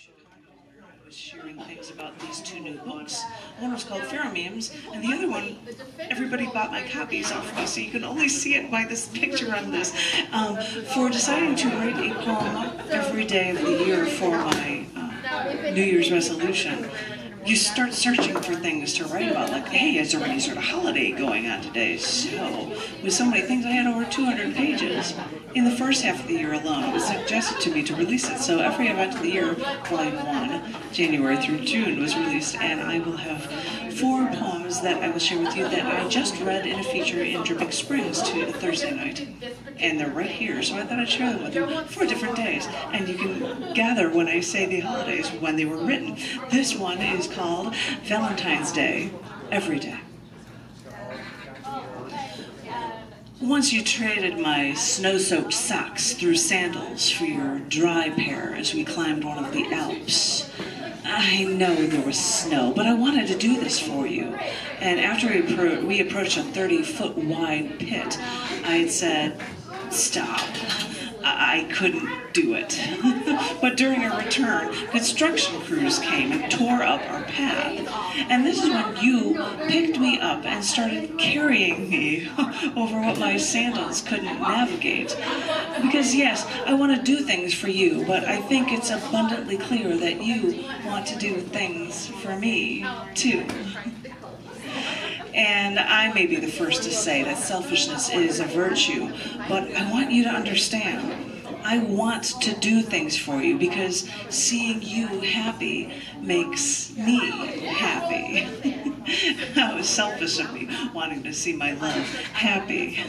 I was sharing things about these two new books. One was called Pheromemes, and the other one, everybody bought my copies off me, so you can only see it by this picture on this. For deciding to write a poem every day of the year for my New Year's resolution, you start searching for things to write about, like, hey, is there any sort of holiday going on today? So, with so many things, I had over 200 pages. In the first half of the year alone, it was suggested to me to release it. So every event of the year, volume 1, January through June, was released, and I will have 4 poems that I will share with you that I just read in a feature in Dripping Springs to Thursday night. And they're right here, so I thought I'd share them with you for different days. And you can gather when I say the holidays, when they were written. This one is called Valentine's Day, Every Day. Once you traded my snow-soaked socks through sandals for your dry pair as we climbed one of the Alps. I know there was snow, but I wanted to do this for you. And after we approached a 30-foot wide pit, I had said, stop. I couldn't do it. But during our return, construction crews came and tore up our path. And this is when you picked me up and started carrying me over what my sandals couldn't navigate. Because yes, I want to do things for you, but I think it's abundantly clear that you want to do things for me, too. And I may be the first to say that selfishness is a virtue, but I want you to understand, I want to do things for you because seeing you happy makes me happy. How selfish of me, wanting to see my love happy.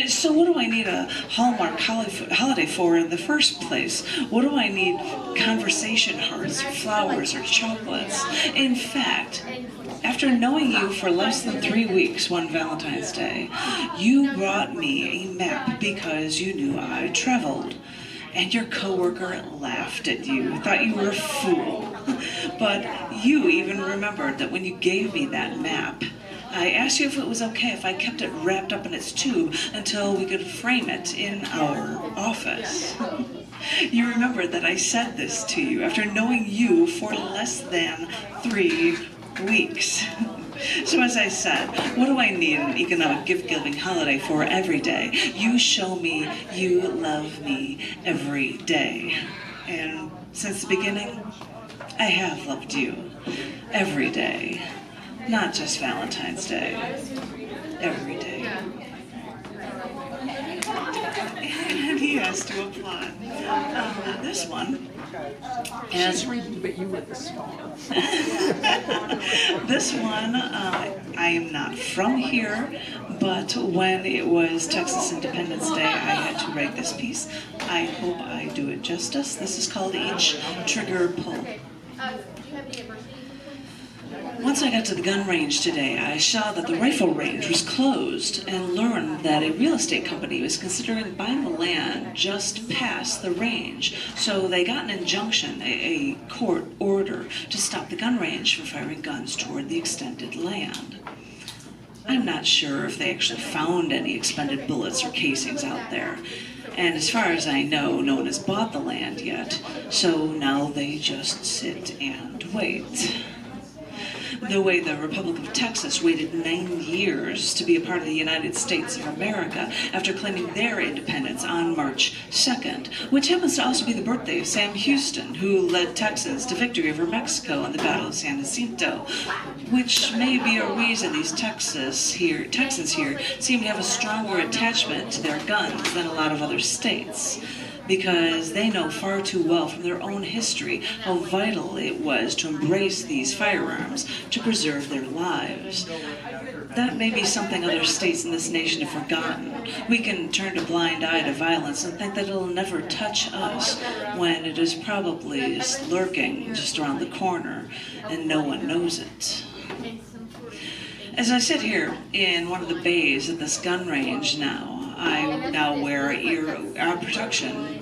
So what do I need a Hallmark holiday for in the first place? What do I need conversation hearts, flowers, or chocolates? In fact, after knowing you for less than 3 weeks one Valentine's Day, you brought me a map because you knew I traveled. And your coworker laughed at you, thought you were a fool. But you even remembered that when you gave me that map, I asked you if it was okay if I kept it wrapped up in its tube until we could frame it in our office. You remembered that I said this to you after knowing you for less than 3 weeks. So as I said, what do I need an economic gift-giving holiday for every day? You show me you love me every day. And since the beginning, I have loved you every day. Not just Valentine's Day, every day. And he has to applaud. This one. She's reading, but you with the star. This one, I am not from here, but when it was Texas Independence Day, I had to write this piece. I hope I do it justice. This is called Each Trigger Pull. Once I got to the gun range today, I saw that the rifle range was closed and learned that a real estate company was considering buying the land just past the range. So they got an injunction, a court order, to stop the gun range from firing guns toward the extended land. I'm not sure if they actually found any expended bullets or casings out there. And as far as I know, no one has bought the land yet. So now they just sit and wait. The way the Republic of Texas waited 9 years to be a part of the United States of America after claiming their independence on March 2nd, which happens to also be the birthday of Sam Houston, who led Texans to victory over Mexico in the Battle of San Jacinto, which may be a reason these Texans here seem to have a stronger attachment to their guns than a lot of other states, because they know far too well from their own history how vital it was to embrace these firearms to preserve their lives. That may be something other states in this nation have forgotten. We can turn a blind eye to violence and think that it'll never touch us, when it is probably just lurking just around the corner and no one knows it. As I sit here in one of the bays at this gun range now, I now wear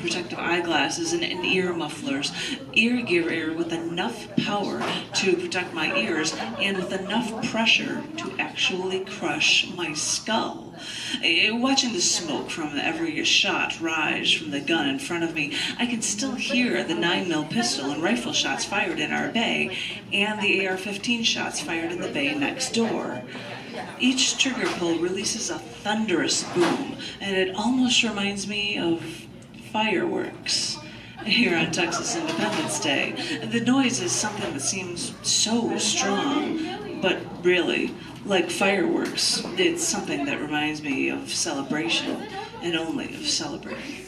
protective eyeglasses and ear mufflers, ear gear with enough power to protect my ears and with enough pressure to actually crush my skull. Watching the smoke from every shot rise from the gun in front of me, I can still hear the 9mm pistol and rifle shots fired in our bay and the AR-15 shots fired in the bay next door. Each trigger pull releases a thunderous boom, and it almost reminds me of fireworks here on Texas Independence Day. The noise is something that seems so strong, but really, like fireworks, it's something that reminds me of celebration, and only of celebrating.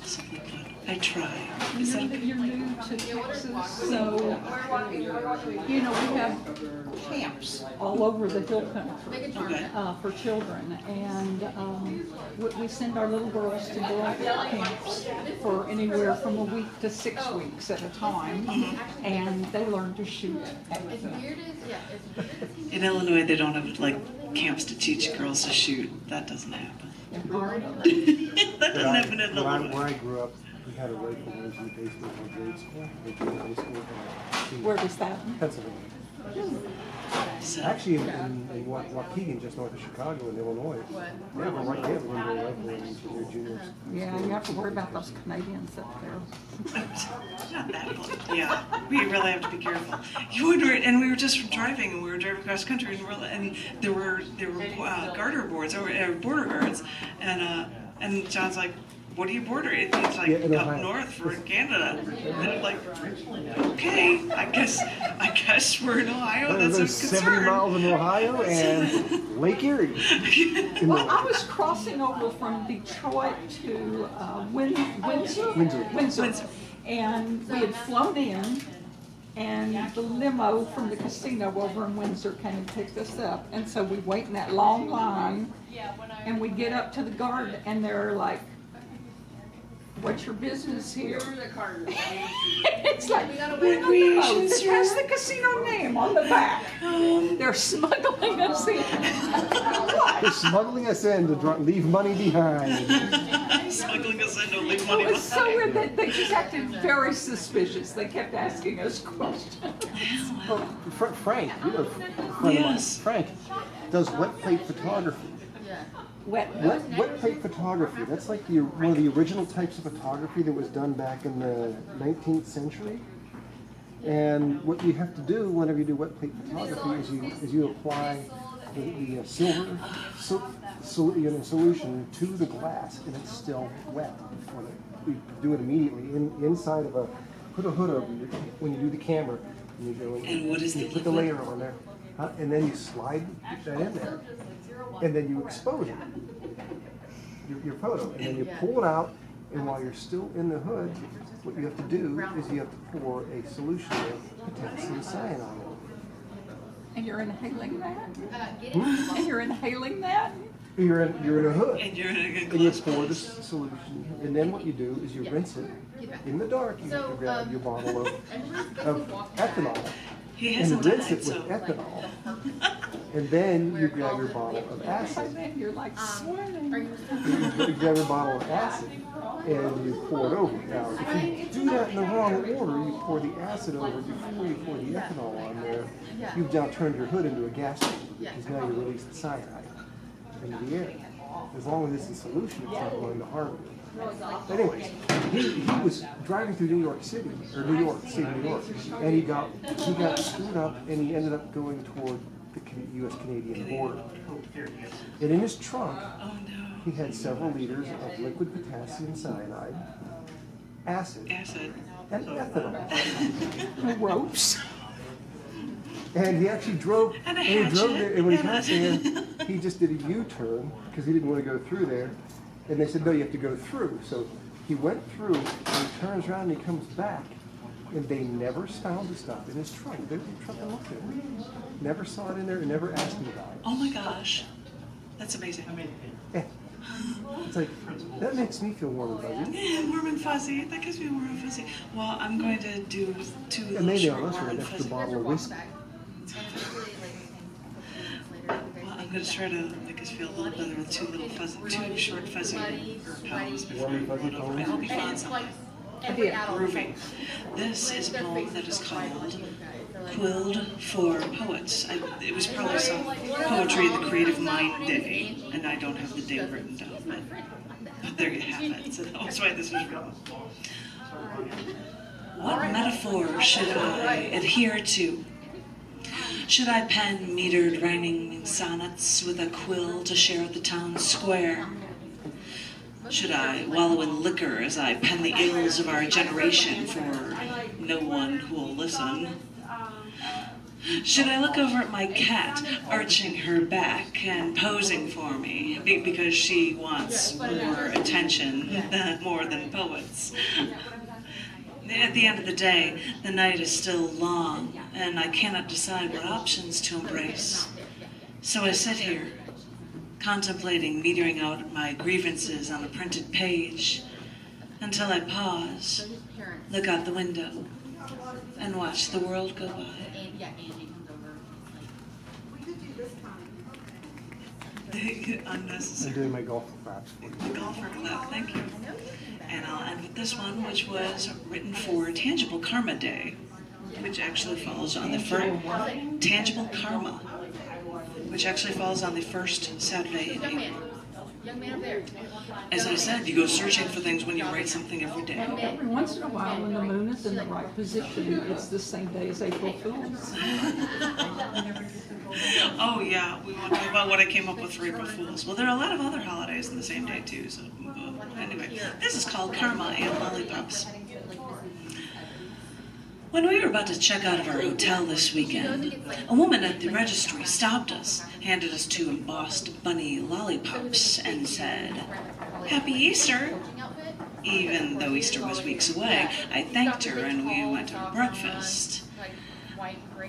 Something fun. I try. Is that okay? You're new to Texas, so, you know, we have camps all over the hill country for children, and we send our little girls to go out to camps for anywhere from a week to 6 weeks at a time, and they learn to shoot. In Illinois, they don't have like camps to teach girls to shoot. That doesn't happen. That doesn't happen in Illinois. Where I grew up, we had a rifle range in the basement of our grade school, junior high school. Where was that? Pennsylvania. Actually, in Waukegan, just north of Chicago, in Illinois, they have an indoor rifle range for their juniors. Yeah, you have to worry about those Canadians up there. Not that close. Yeah, we really have to be careful. You wonder, and we were just driving, and we were driving across country, and there were garter boards, or border guards, and John's like, "What do you border?" It's like up north for Canada. And I'm like, okay, I guess we're in Ohio. That's a concern. 70 miles in Ohio and Lake Erie. Well, I was crossing over from Detroit to Windsor, and we had flown in, and the limo from the casino over in Windsor came and picked us up, and so we wait in that long line, and we get up to the guard, and they're like, "What's your business here?" It's like, it has the casino name on the back. They're smuggling us in. They're smuggling us in to leave money behind. Smuggling us in to leave money It was so behind. weird. They just acted very suspicious. They kept asking us questions. Frank, you know, Yes. Frank does wet plate photography. Wet plate photography, that's like one of the original types of photography that was done back in the 19th century. And what you have to do whenever you do wet plate photography is you apply the silver solution to the glass, and it's still wet. You do it immediately inside of put a hood over you when you do the camera. And you go And what is the put the layer on there, and then you slide that in there. And then you expose it, your photo, and then you pull it out, and while you're still in the hood, what you have to do is you have to pour a solution of potassium cyanide. And you're inhaling that? And you're inhaling that? You're in a hood, And you're in a and you close pour place. this solution, and then what you do is you rinse it in the dark. You have to grab your bottle of ethanol He and hasn't done rinse that, it so. with ethanol. And then you grab your bottle of acid. You're like swimming. You grab your bottle of acid and you pour it over. Now, if you do that in the wrong order, you pour the acid over before you pour the ethanol on there, you've now turned your hood into a gas chamber because now you release the cyanide into the air. As long as it's in solution, it's not going to harm you. Anyways, he was driving through New York City, New York, and he got screwed up, and he ended up going toward the U.S.-Canadian border. And in his trunk, he had several liters of liquid potassium cyanide, acid, and ethanol. Ropes. And he actually drove, And a he drove hatchet. there, and when he got there, he just did a U-turn because he didn't want to go through there. And they said, no, you have to go through. So he went through, and he turns around, and he comes back. And they never found the stuff in his trunk. They didn't trunk and looked at it. Never saw it in there, and never asked him about it. Oh my gosh. That's amazing. Yeah. It's like, that makes me feel warm and fuzzy. Yeah, warm and fuzzy. That gives me warm and fuzzy. Well, I'm going to do two And little maybe short I'll warm listen and an extra fuzzy. bottle of whiskey. Well, I'm going to try to make us feel a little better with two short fuzzy poems before I hope you found something. Groovy. This is a poem that is called Quilled for Poets. It was probably some Poetry the Creative Mind Day, and I don't have the day written down, but there you have it. So that's why this was written. What metaphor should I adhere to? Should I pen metered rhyming sonnets with a quill to share at the town square? Should I wallow in liquor as I pen the ills of our generation for no one who will listen? Should I look over at my cat, arching her back and posing for me because she wants more attention more than poets? At the end of the day, the night is still long, and I cannot decide what options to embrace. So I sit here, contemplating metering out my grievances on a printed page, until I pause, look out the window, and watch the world go by. Unnecessary. I'm doing my golf clap. Golfer clap, thank you. And I'll end with this one, which was written for Tangible Karma Day, which actually falls on the first Tangible Karma, which actually falls on the first Saturday in April. As I said, you go searching for things when you write something every day. Every once in a while, when the moon is in the right position, it's the same day as April Fool's. Oh yeah, we want to talk about what I came up with for April Fools. Well, there are a lot of other holidays in the same day too, so anyway. This is called Karma and Lollipops. When we were about to check out of our hotel this weekend, a woman at the registry stopped us, handed us two embossed bunny lollipops, and said, "Happy Easter!" Even though Easter was weeks away, I thanked her and we went to breakfast.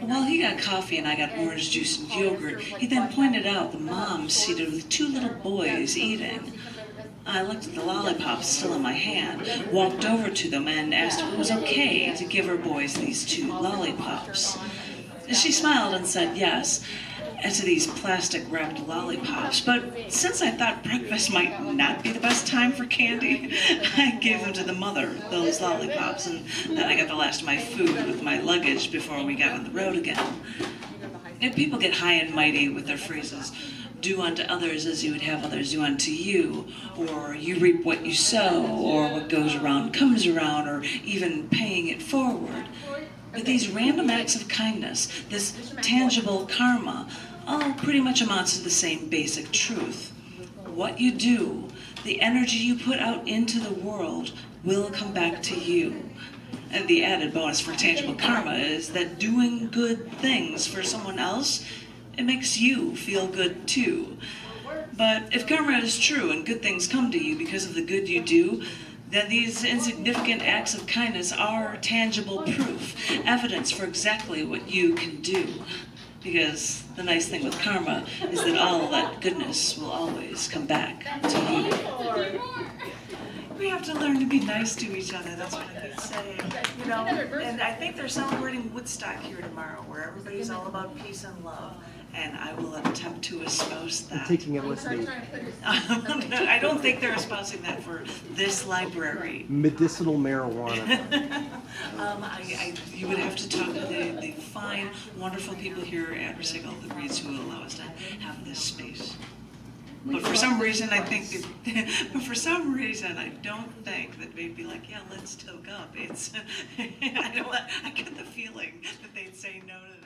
While he got coffee and I got orange juice and yogurt, he then pointed out the mom seated with two little boys eating. I looked at the lollipops still in my hand, walked over to them and asked if it was okay to give her boys these two lollipops. She smiled and said yes, to these plastic-wrapped lollipops, but since I thought breakfast might not be the best time for candy, I gave them to the mother, those lollipops, and then I got the last of my food with my luggage before we got on the road again. And people get high and mighty with their phrases, "Do unto others as you would have others do unto you," or "you reap what you sow," or "what goes around comes around," or even "paying it forward." But these random acts of kindness, this tangible karma, all pretty much amounts to the same basic truth. What you do, the energy you put out into the world, will come back to you. And the added bonus for tangible karma is that doing good things for someone else, it makes you feel good too. But if karma is true and good things come to you because of the good you do, then these insignificant acts of kindness are tangible proof, evidence for exactly what you can do. Because the nice thing with karma is that all of that goodness will always come back to you. We have to learn to be nice to each other, that's what I keep saying. You know, and I think they're celebrating Woodstock here tomorrow, where everybody's all about peace and love. And I will attempt to espouse that. I'm taking LSD. I don't think they're espousing that for this library. Medicinal marijuana. You would have to talk to the fine, wonderful people here at Recycle the Breeds who will allow us to have this space. But for some reason, I don't think that they'd be like, yeah, let's toke up. It's, I get the feeling that they'd say no to